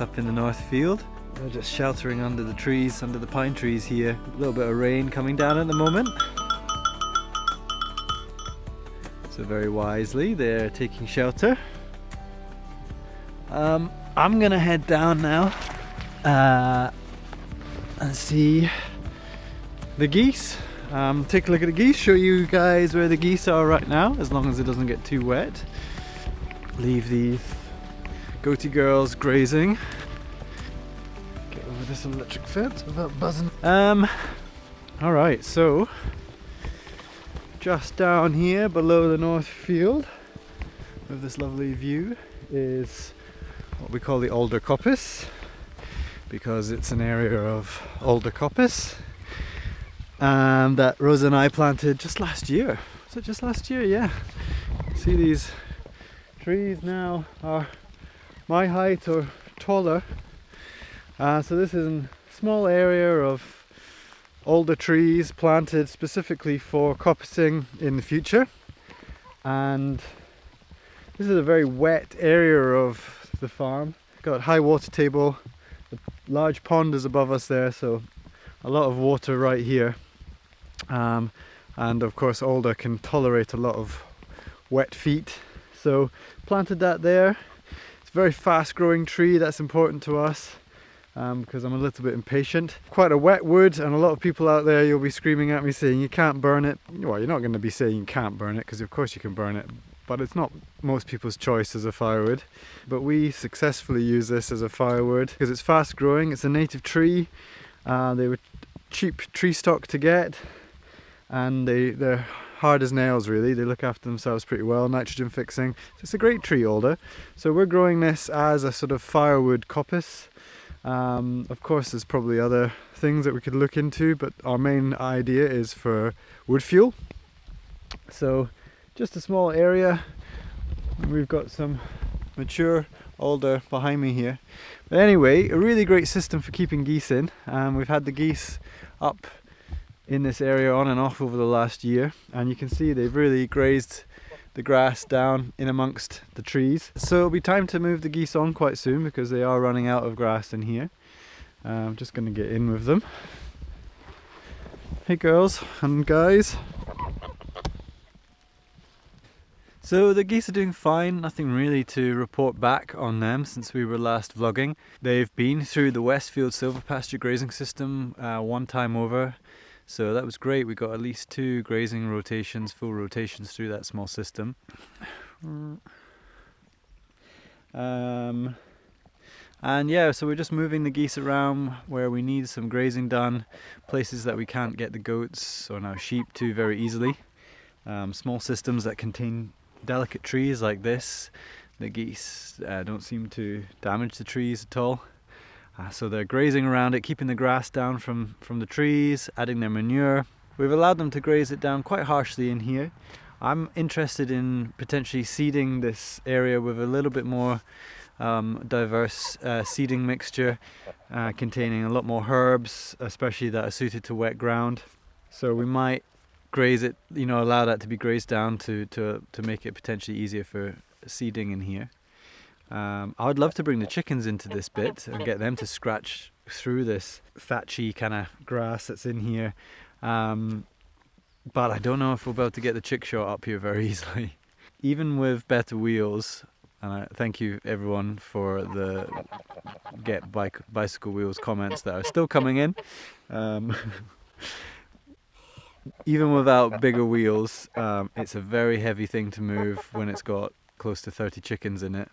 up in the north field. They're just sheltering under the trees, under the pine trees here. A little bit of rain coming down at the moment. So very wisely they're taking shelter. I'm gonna head down now and see the geese. Take a look at the geese, show you guys where the geese are right now, as long as it doesn't get too wet. Leave these goatee girls grazing. Get over this electric fence without buzzing. Alright, so just down here below the north field with this lovely view is what we call the alder coppice, because it's an area of alder coppice that Rosa and I planted just last year. Was it just last year? Yeah. See, these trees now are my height or taller. So this is a small area of alder trees planted specifically for coppicing in the future. And this is a very wet area of the farm. Got high water table, a large pond is above us there, so a lot of water right here. And of course alder can tolerate a lot of wet feet, so planted that there. It's a very fast growing tree, that's important to us because I'm a little bit impatient. Quite a wet wood, and a lot of people out there, you'll be screaming at me saying you can't burn it. Well, you're not going to be saying you can't burn it, because of course you can burn it, but it's not most people's choice as a firewood. But we successfully use this as a firewood because it's fast growing, it's a native tree. They were cheap tree stock to get, and they're hard as nails really. They look after themselves pretty well, nitrogen fixing. So it's a great tree alder. So we're growing this as a sort of firewood coppice. Of course there's probably other things that we could look into, but our main idea is for wood fuel. So just a small area. We've got some mature alder behind me here. But anyway, a really great system for keeping geese in. We've had the geese up in this area on and off over the last year, and you can see they've really grazed the grass down in amongst the trees. So it'll be time to move the geese on quite soon because they are running out of grass in here. I'm just going to get in with them. Hey girls and guys. So the geese are doing fine, nothing really to report back on them since we were last vlogging. They've been through the Westfield silvopasture grazing system one time over, so that was great. We got at least 2 grazing rotations, full rotations through that small system. And yeah, so we're just moving the geese around where we need some grazing done, places that we can't get the goats or now sheep to very easily. Small systems that contain delicate trees like this. The geese don't seem to damage the trees at all. So they're grazing around it, keeping the grass down from the trees, adding their manure. We've allowed them to graze it down quite harshly in here. I'm interested in potentially seeding this area with a little bit more diverse seeding mixture, containing a lot more herbs, especially that are suited to wet ground. So we might graze it, allow that to be grazed down to make it potentially easier for seeding in here. I would love to bring the chickens into this bit and get them to scratch through this thatchy kind of grass that's in here. But I don't know if we'll be able to get the chickshaw up here very easily. Even with better wheels, and I thank you everyone for the get bicycle wheels comments that are still coming in. Even without bigger wheels, it's a very heavy thing to move when it's got close to 30 chickens in it.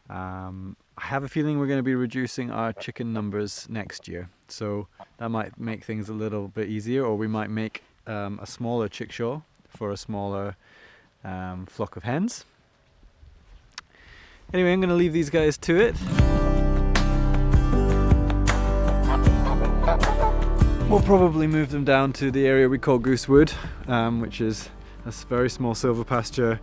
I have a feeling we're going to be reducing our chicken numbers next year, so that might make things a little bit easier, or we might make a smaller chickshaw for a smaller flock of hens. Anyway, I'm going to leave these guys to it. We'll probably move them down to the area we call Goosewood, which is a very small silvopasture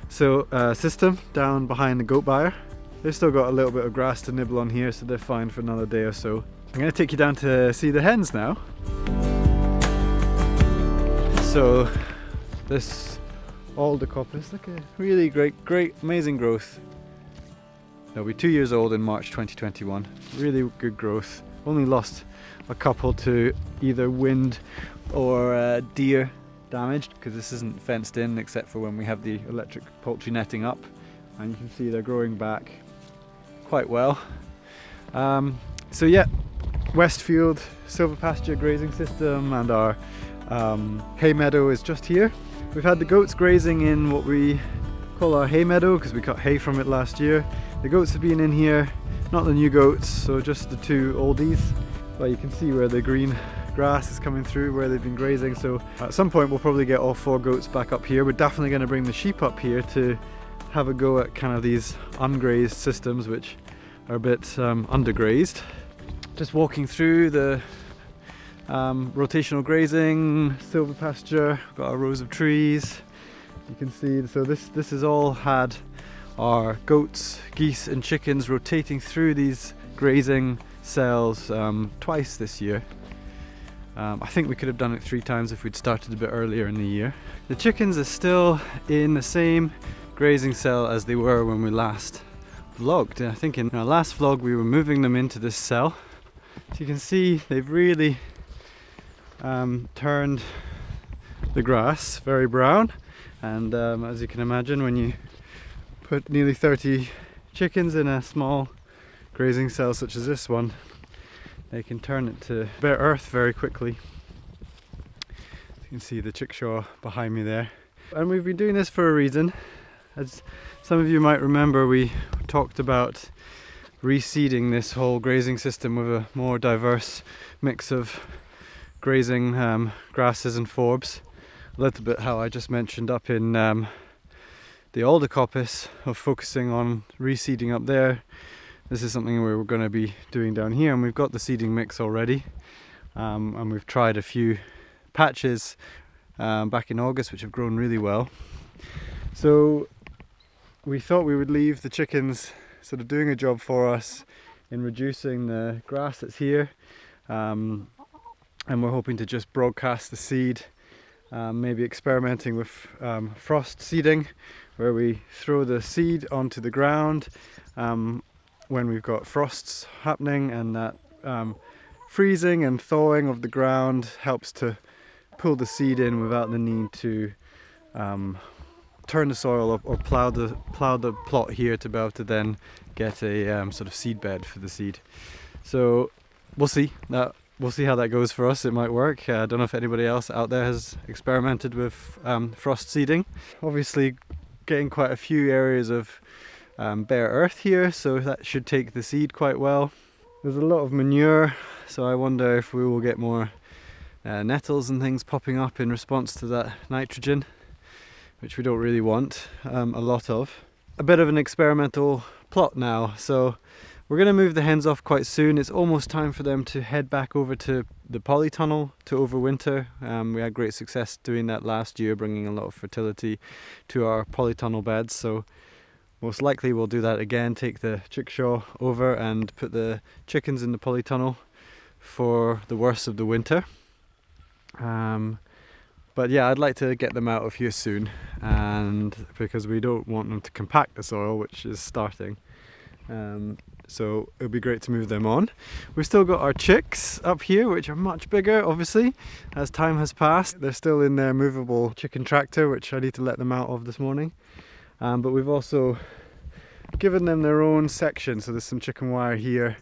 system down behind the goat byre. They've still got a little bit of grass to nibble on here, so they're fine for another day or so. I'm going to take you down to see the hens now. So this alder coppice, look at really great, amazing growth. They'll be 2 years old in March 2021. Really good growth. Only lost a couple to either wind or deer damage, because this isn't fenced in except for when we have the electric poultry netting up, and you can see they're growing back quite well. So yeah, Westfield silvopasture grazing system, and our hay meadow is just here. We've had the goats grazing in what we call our hay meadow because we cut hay from it last year. The goats have been in here, not the new goats, so just the two oldies. But you can see where the green grass is coming through where they've been grazing. So at some point we'll probably get all 4 goats back up here. We're definitely going to bring the sheep up here to have a go at kind of these ungrazed systems which are a bit undergrazed. Just walking through the rotational grazing, silvopasture, got a rows of trees. You can see, so this has all had our goats, geese and chickens rotating through these grazing cells twice this year. I think we could have done it 3 times if we'd started a bit earlier in the year. The chickens are still in the same grazing cell as they were when we last vlogged. I think in our last vlog we were moving them into this cell. So you can see they've really turned the grass very brown, and as you can imagine, when you put nearly 30 chickens in a small grazing cell such as this one, they can turn it to bare earth very quickly. You can see the chickshaw behind me there. And we've been doing this for a reason. As some of you might remember, we talked about reseeding this whole grazing system with a more diverse mix of grazing grasses and forbs. A little bit how I just mentioned up in the alder coppice, of focusing on reseeding up there. This is something we're going to be doing down here, and we've got the seeding mix already, and we've tried a few patches back in August which have grown really well. So we thought we would leave the chickens sort of doing a job for us in reducing the grass that's here, and we're hoping to just broadcast the seed, maybe experimenting with frost seeding, where we throw the seed onto the ground when we've got frosts happening, and that freezing and thawing of the ground helps to pull the seed in without the need to turn the soil up or plough the plot here to be able to then get a sort of seed bed for the seed. So we'll see how that goes for us. It might work. I don't know if anybody else out there has experimented with frost seeding. Obviously getting quite a few areas of bare earth here, so that should take the seed quite well. There's a lot of manure, so I wonder if we will get more nettles and things popping up in response to that nitrogen, which we don't really want a lot of. A bit of an experimental plot now, so we're going to move the hens off quite soon. It's almost time for them to head back over to the Polytunnel to overwinter. We had great success doing that last year, bringing a lot of fertility to our Polytunnel beds, so most likely we'll do that again, take the chickshaw over and put the chickens in the Polytunnel for the worst of the winter. But yeah, I'd like to get them out of here soon, and because we don't want them to compact the soil, which is starting. So it'll be great to move them on. We've still got our chicks up here, which are much bigger, obviously, as time has passed. They're still in their movable chicken tractor, which I need to let them out of this morning. But we've also given them their own section, so there's some chicken wire here,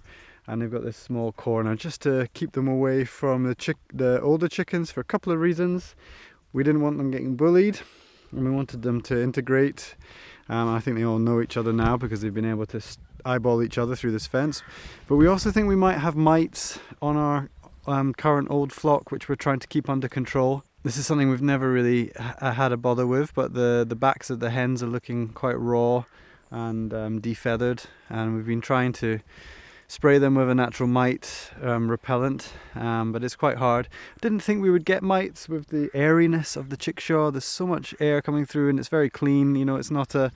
and they've got this small corner just to keep them away from the older chickens for a couple of reasons. We didn't want them getting bullied, and we wanted them to integrate. I think they all know each other now because they've been able to eyeball each other through this fence. But we also think we might have mites on our current old flock, which we're trying to keep under control. This is something we've never really had a bother with, but the backs of the hens are looking quite raw and defeathered, and we've been trying to spray them with a natural mite repellent, but it's quite hard. I didn't think we would get mites with the airiness of the chickshaw. There's so much air coming through and it's very clean, you know, it's not a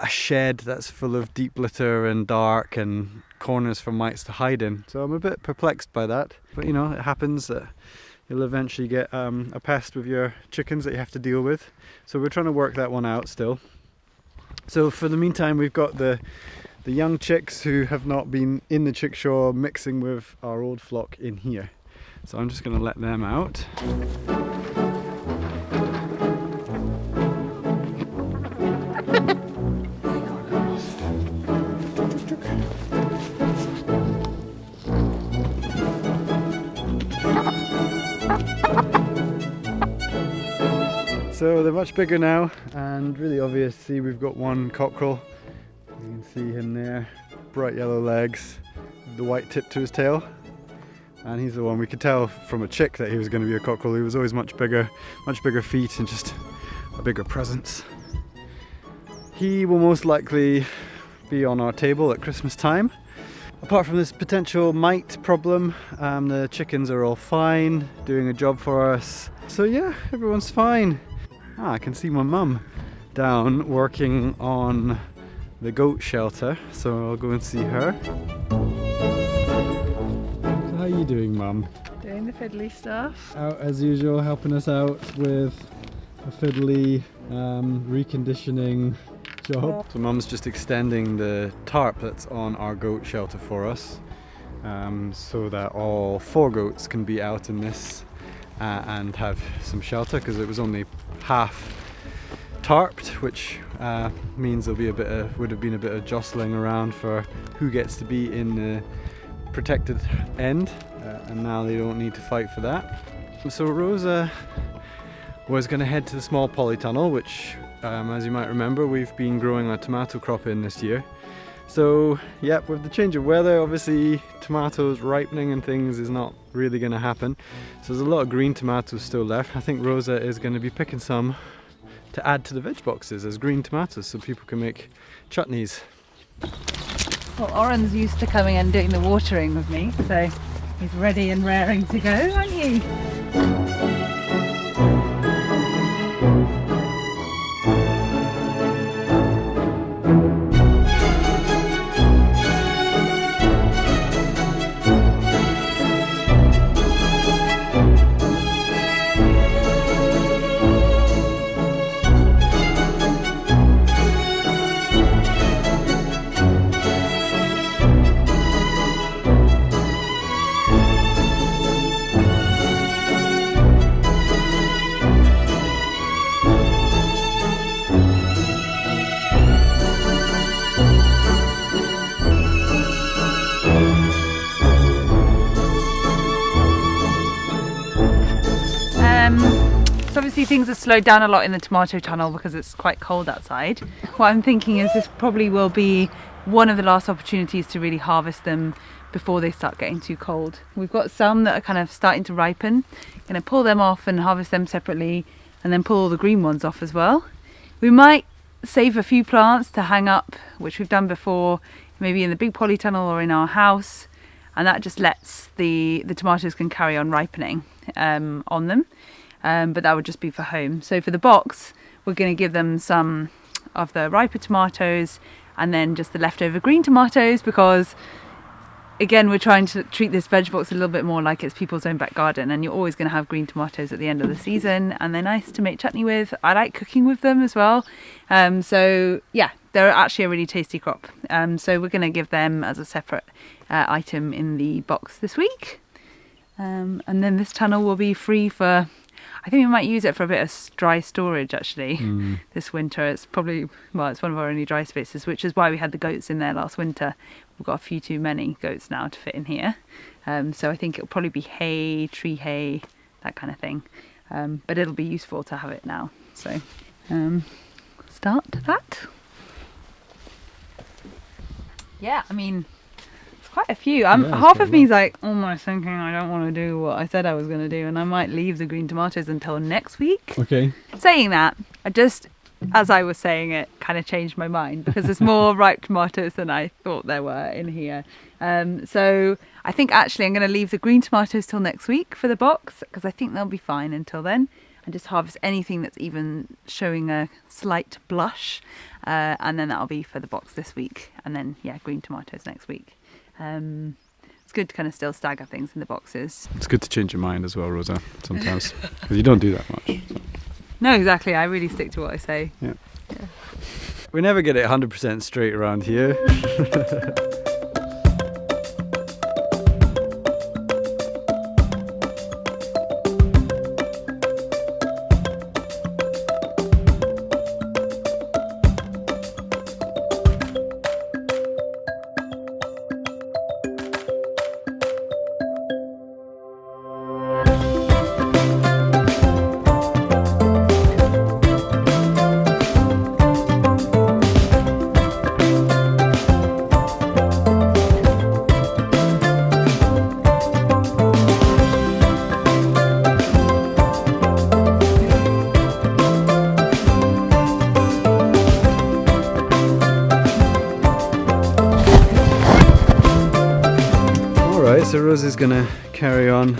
shed that's full of deep litter and dark and corners for mites to hide in. So I'm a bit perplexed by that, but you know, it happens that you'll eventually get a pest with your chickens that you have to deal with. So we're trying to work that one out still. So for the meantime, we've got the the young chicks who have not been in the chickshaw mixing with our old flock in here. So I'm just going to let them out. So they're much bigger now, and really obvious. See, we've got one cockerel. You can see him there, bright yellow legs, the white tip to his tail. And he's the one we could tell from a chick that he was going to be a cockerel. He was always much bigger feet and just a bigger presence. He will most likely be on our table at Christmas time. Apart from this potential mite problem, the chickens are all fine, doing a job for us. So yeah, everyone's fine. I can see my mum down working on the goat shelter, so I'll go and see her. So how are you doing, Mum? Doing the fiddly stuff. Out as usual, helping us out with a fiddly reconditioning job. So Mum's just extending the tarp that's on our goat shelter for us, so that all 4 goats can be out in this and have some shelter, because it was only half tarped, which means there'll be would have been a bit of jostling around for who gets to be in the protected end, and now they don't need to fight for that. So Rosa was going to head to the small polytunnel, which as you might remember, we've been growing a tomato crop in this year. So yep, with the change of weather, obviously tomatoes ripening and things is not really going to happen. So there's a lot of green tomatoes still left. I think Rosa is going to be picking some to add to the veg boxes as green tomatoes so people can make chutneys. Well, Oran's used to coming and doing the watering with me, so he's ready and raring to go, aren't you? So obviously things have slowed down a lot in the tomato tunnel because it's quite cold outside. What I'm thinking is this probably will be one of the last opportunities to really harvest them before they start getting too cold. We've got some that are kind of starting to ripen. Going to pull them off and harvest them separately, and then pull all the green ones off as well. We might save a few plants to hang up, which we've done before, maybe in the big polytunnel or in our house, and that just lets the tomatoes can carry on ripening on them. But that would just be for home. So for the box, we're going to give them some of the riper tomatoes and then just the leftover green tomatoes, because again, we're trying to treat this veg box a little bit more like it's people's own back garden, and you're always going to have green tomatoes at the end of the season, and they're nice to make chutney with. I like cooking with them as well. So yeah, they're actually a really tasty crop. So we're going to give them as a separate item in the box this week. And then this tunnel will be free for, I think we might use it for a bit of dry storage actually this winter. It's probably, well, it's one of our only dry spaces, which is why we had the goats in there last winter. We've got a few too many goats now to fit in here. So I think it'll probably be hay, tree hay, that kind of thing. But it'll be useful to have it now. So start that. Yeah, I mean, quite a few. Half of me's like almost thinking I don't want to do what I said I was going to do, and I might leave the green tomatoes until next week. Okay. Saying that, I just, as I was saying it, kind of changed my mind, because there's more ripe tomatoes than I thought there were in here. So I think actually I'm going to leave the green tomatoes till next week for the box, because I think they'll be fine until then, and just harvest anything that's even showing a slight blush, and then that'll be for the box this week, and then yeah, green tomatoes next week. It's good to kind of still stagger things in the boxes. It's good to change your mind as well, Rosa, sometimes, because you don't do that much. So. No, exactly. I really stick to what I say. Yeah. We never get it 100% straight around here. So Rosa's gonna carry on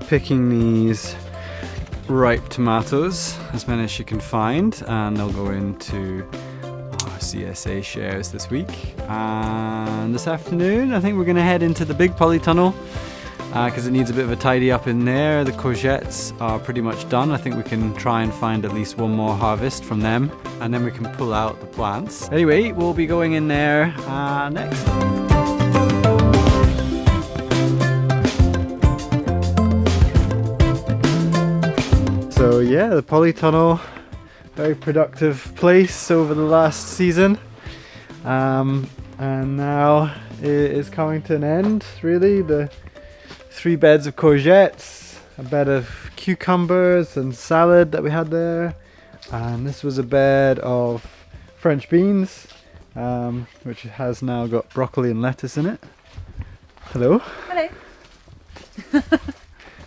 picking these ripe tomatoes, as many as she can find, and they'll go into our CSA shares this week. And this afternoon I think we're gonna head into the big polytunnel because it needs a bit of a tidy up in there. The courgettes are pretty much done. I think we can try and find at least one more harvest from them, and then we can pull out the plants. Anyway, we'll be going in there next. So yeah, the polytunnel, very productive place over the last season, and now it is coming to an end really. The 3 beds of courgettes, a bed of cucumbers and salad that we had there, and this was a bed of French beans, which has now got broccoli and lettuce in it. Hello. Hello.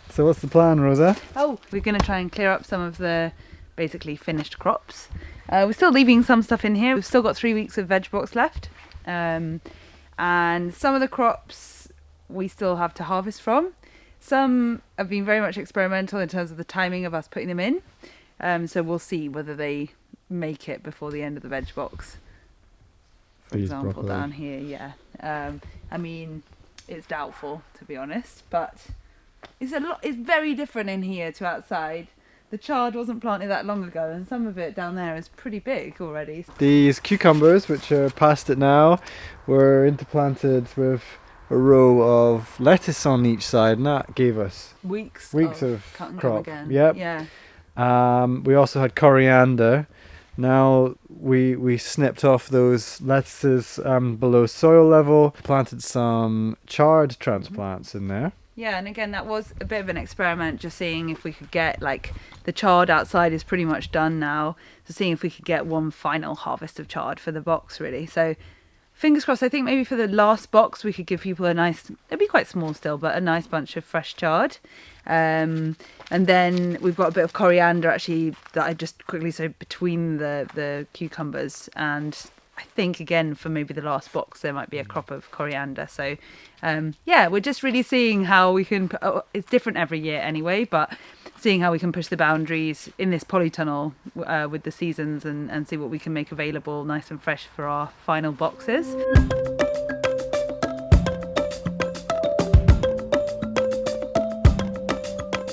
So what's the plan, Rosa? Oh, we're going to try and clear up some of the basically finished crops. We're still leaving some stuff in here. We've still got 3 weeks of veg box left. And some of the crops we still have to harvest from. Some have been very much experimental in terms of the timing of us putting them in. So we'll see whether they make it before the end of the veg box. For example, broccoli down here, yeah. I mean, it's doubtful, to be honest, but it's very different in here to outside. The chard wasn't planted that long ago, and some of it down there is pretty big already. These cucumbers, which are past it now, were interplanted with a row of lettuce on each side, and that gave us weeks of crop. Again. Yep. Yeah. We also had coriander. Now we snipped off those lettuces below soil level, planted some chard transplants in there. Yeah, and again, that was a bit of an experiment, just seeing if we could get, like, the chard outside is pretty much done now, so seeing if we could get one final harvest of chard for the box, really. So fingers crossed. I think maybe for the last box we could give people a nice, it'd be quite small still, but a nice bunch of fresh chard. And then we've got a bit of coriander actually that I just quickly sowed between the cucumbers, and I think again for maybe the last box there might be a crop of coriander. So yeah, we're just really seeing how we can, it's different every year anyway, but seeing how we can push the boundaries in this polytunnel with the seasons, and see what we can make available nice and fresh for our final boxes.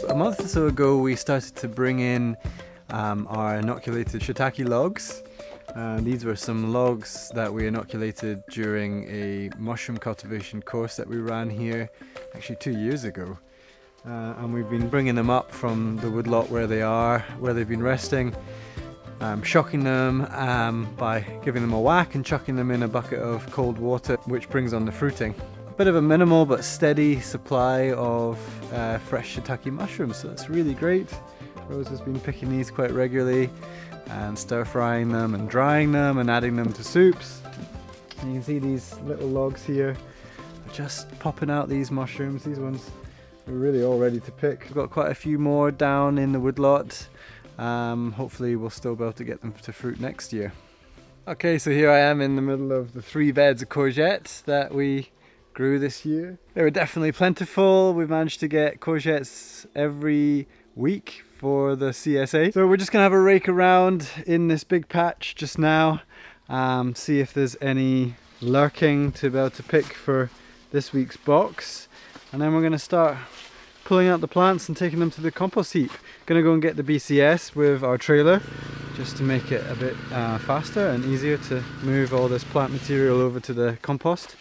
A month or so ago we started to bring in our inoculated shiitake logs. These were some logs that we inoculated during a mushroom cultivation course that we ran here actually 2 years ago. And we've been bringing them up from the woodlot where they've been resting, shocking them by giving them a whack and chucking them in a bucket of cold water, which brings on the fruiting. A bit of a minimal but steady supply of fresh shiitake mushrooms, so that's really great. Rosa's been picking these quite regularly and stir frying them and drying them and adding them to soups. And you can see these little logs here are just popping out these mushrooms. These ones are really all ready to pick. We've got quite a few more down in the woodlot. Hopefully we'll still be able to get them to fruit next year. Okay, so here I am in the middle of the 3 beds of courgettes that we grew this year. They were definitely plentiful. We've managed to get courgettes every week for the CSA. So we're just gonna have a rake around in this big patch just now, see if there's any lurking to be able to pick for this week's box, and then we're gonna start pulling out the plants and taking them to the compost heap. Gonna go and get the BCS with our trailer. just to make it a bit faster and easier to move all this plant material over to the compost.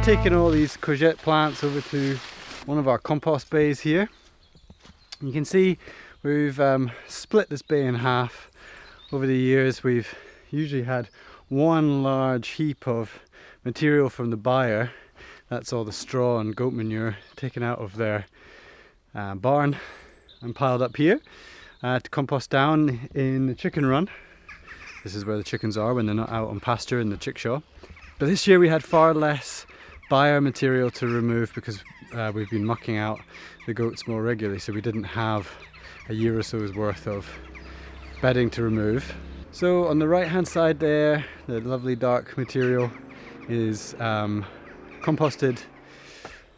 Taken all these courgette plants over to one of our compost bays here. You can see we've split this bay in half. Over the years we've usually had one large heap of material from the buyer. That's all the straw and goat manure taken out of their barn and piled up here to compost down in the chicken run. This is where the chickens are when they're not out on pasture in the chickshaw. But this year we had far less buyer material to remove because we've been mucking out the goats more regularly, so we didn't have a year or so's worth of bedding to remove. So on the right hand side there, the lovely dark material is composted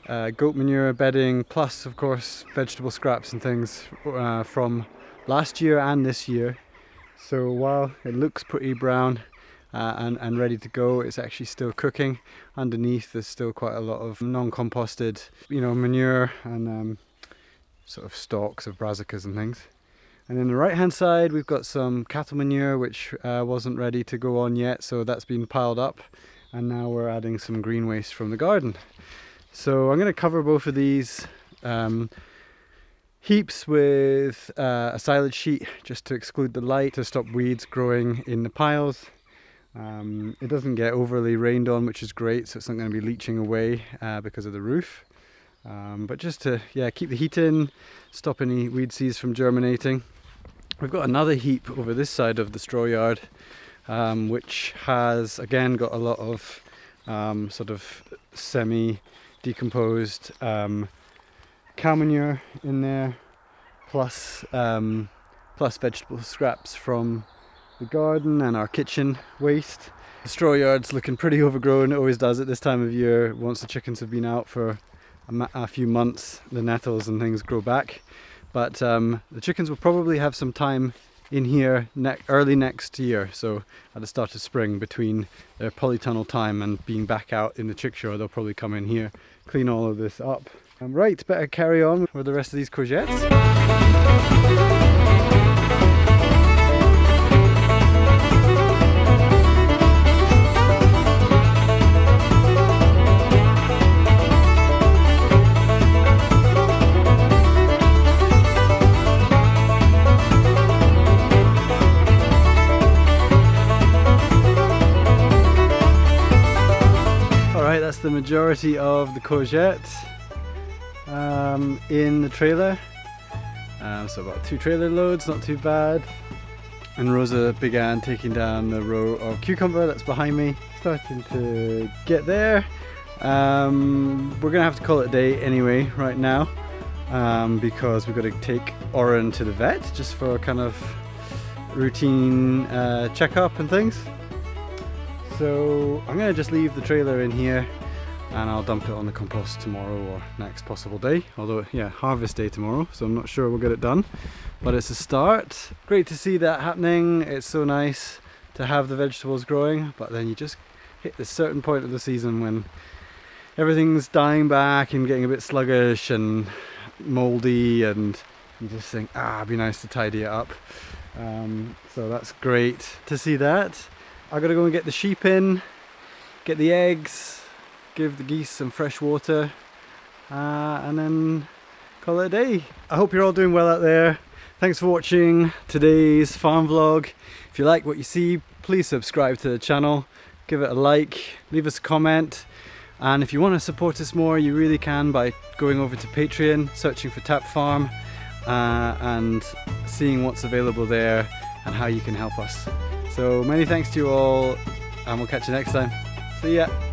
goat manure bedding, plus of course vegetable scraps and things from last year and this year. So while it looks pretty brown and ready to go, it's actually still cooking. Underneath there's still quite a lot of non-composted, manure and sort of stalks of brassicas and things. And then the right hand side we've got some cattle manure which wasn't ready to go on yet, so that's been piled up, and now we're adding some green waste from the garden. So I'm going to cover both of these heaps with a silage sheet just to exclude the light, to stop weeds growing in the piles. It doesn't get overly rained on, which is great, so it's not going to be leaching away because of the roof. But just to keep the heat in, stop any weed seeds from germinating. We've got another heap over this side of the straw yard, which has again got a lot of sort of semi-decomposed cow manure in there, plus vegetable scraps from the garden and our kitchen waste. The straw yard's looking pretty overgrown. It always does at this time of year. Once the chickens have been out for a few months, the nettles and things grow back. But the chickens will probably have some time in here early next year. So at the start of spring, between their polytunnel time and being back out in the chickshaw, they'll probably come in here, clean all of this up. Right, better carry on with the rest of these courgettes. That's the majority of the courgettes in the trailer. So about 2 trailer loads, not too bad. And Rosa began taking down the row of cucumber that's behind me. Starting to get there. We're gonna have to call it a day anyway right now, because we've got to take Oran to the vet just for a kind of routine checkup and things. So I'm going to just leave the trailer in here and I'll dump it on the compost tomorrow or next possible day. Although, harvest day tomorrow, so I'm not sure we'll get it done. But it's a start. Great to see that happening. It's so nice to have the vegetables growing, but then you just hit this certain point of the season when everything's dying back and getting a bit sluggish and mouldy, and you just think, it'd be nice to tidy it up. So that's great to see that. I gotta go and get the sheep in, get the eggs, give the geese some fresh water, and then call it a day. I hope you're all doing well out there. Thanks for watching today's farm vlog. If you like what you see, please subscribe to the channel, give it a like, leave us a comment, and if you want to support us more, you really can by going over to Patreon, searching for Tap Farm, and seeing what's available there and how you can help us. So many thanks to you all, and we'll catch you next time. See ya.